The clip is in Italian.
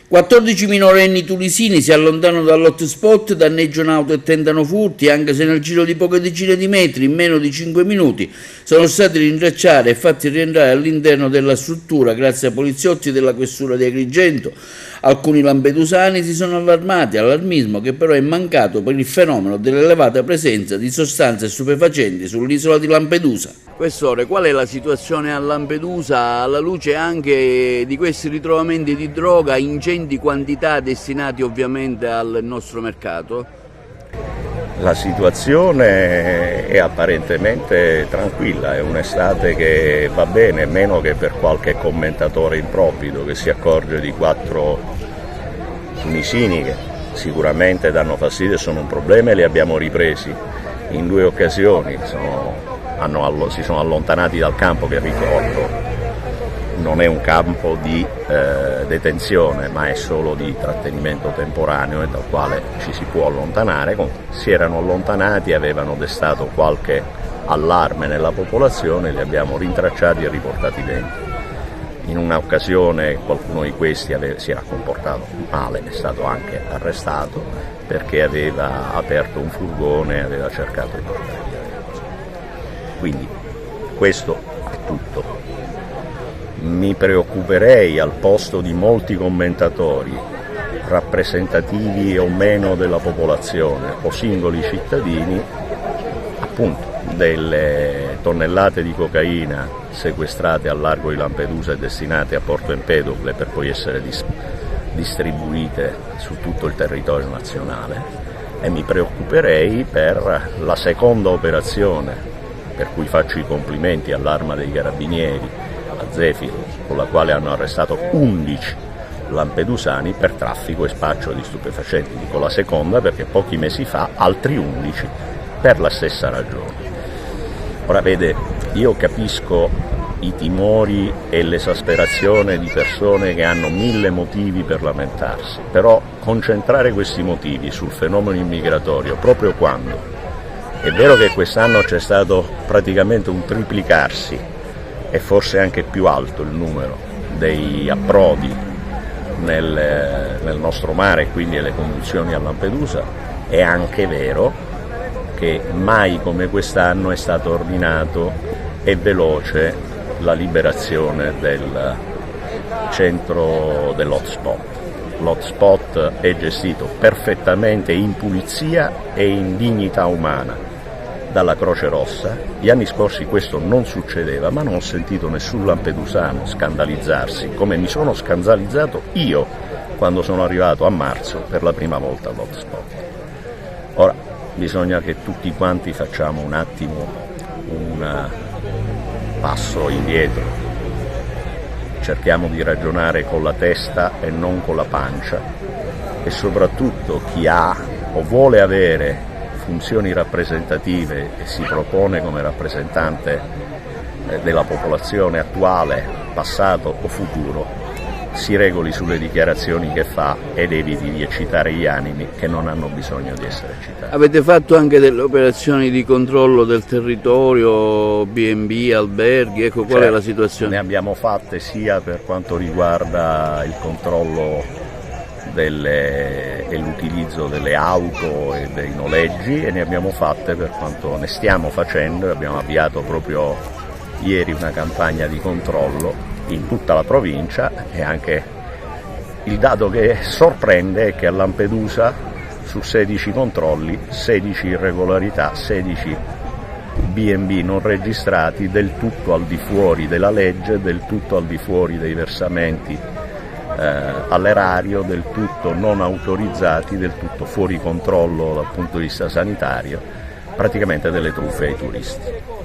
14 minorenni tunisini si allontanano dall'hotspot, danneggiano auto e tentano furti, anche se nel giro di poche decine di metri, in meno di 5 minuti, sono stati rintracciati e fatti rientrare all'interno della struttura grazie ai poliziotti della questura di Agrigento. Alcuni lampedusani si sono allarmati, allarmismo che però è mancato per il fenomeno dell'elevata presenza di sostanze stupefacenti sull'isola di Lampedusa. Quest'ora, qual è la situazione a Lampedusa alla luce anche di questi ritrovamenti di droga, ingenti quantità destinati ovviamente al nostro mercato? La situazione è apparentemente tranquilla, è un'estate che va bene, meno che per qualche commentatore improvvido che si accorge di 4 tunisini che sicuramente danno fastidio e sono un problema, e li abbiamo ripresi in 2 occasioni, si sono allontanati dal campo, che ricordo non è un campo di detenzione ma è solo di trattenimento temporaneo e dal quale ci si può allontanare. Si erano allontanati, avevano destato qualche allarme nella popolazione, li abbiamo rintracciati e riportati dentro. In un'occasione qualcuno di questi si era comportato male, è stato anche arrestato perché aveva aperto un furgone e aveva cercato di portare via delle cose. Quindi questo è tutto. Mi preoccuperei, al posto di molti commentatori rappresentativi o meno della popolazione o singoli cittadini, appunto delle tonnellate di cocaina sequestrate al largo di Lampedusa e destinate a Porto Empedocle per poi essere distribuite su tutto il territorio nazionale, e mi preoccuperei per la seconda operazione, per cui faccio i complimenti all'Arma dei Carabinieri, a Zefiro, con la quale hanno arrestato 11 lampedusani per traffico e spaccio di stupefacenti. Dico la seconda perché pochi mesi fa altri 11 per la stessa ragione. Ora vede, io capisco i timori e l'esasperazione di persone che hanno 1000 motivi per lamentarsi, però concentrare questi motivi sul fenomeno immigratorio proprio quando è vero che quest'anno c'è stato praticamente un triplicarsi e forse anche più alto il numero dei approdi nel nostro mare e quindi le condizioni a Lampedusa, è anche vero che mai come quest'anno è stato ordinato e veloce la liberazione del centro dell'hotspot. L'hotspot è gestito perfettamente in pulizia e in dignità umana dalla Croce Rossa. Gli anni scorsi questo non succedeva, ma non ho sentito nessun lampedusano scandalizzarsi, come mi sono scandalizzato io quando sono arrivato a marzo per la prima volta all'hotspot. Ora bisogna che tutti quanti facciamo un attimo un passo indietro, cerchiamo di ragionare con la testa e non con la pancia, e soprattutto chi ha o vuole avere funzioni rappresentative e si propone come rappresentante della popolazione attuale, passato o futuro, si regoli sulle dichiarazioni che fa ed eviti di eccitare gli animi che non hanno bisogno di essere eccitati. Avete fatto anche delle operazioni di controllo del territorio, B&B, alberghi, ecco qual è la situazione? Ne abbiamo fatte sia per quanto riguarda il controllo e l'utilizzo delle auto e dei noleggi, e ne abbiamo fatte per quanto ne stiamo facendo. Abbiamo avviato proprio ieri una campagna di controllo in tutta la provincia, e anche il dato che sorprende è che a Lampedusa su 16 controlli, 16 irregolarità, 16 B&B non registrati, del tutto al di fuori della legge, del tutto al di fuori dei versamenti all'erario, del tutto non autorizzati, del tutto fuori controllo dal punto di vista sanitario, praticamente delle truffe ai turisti.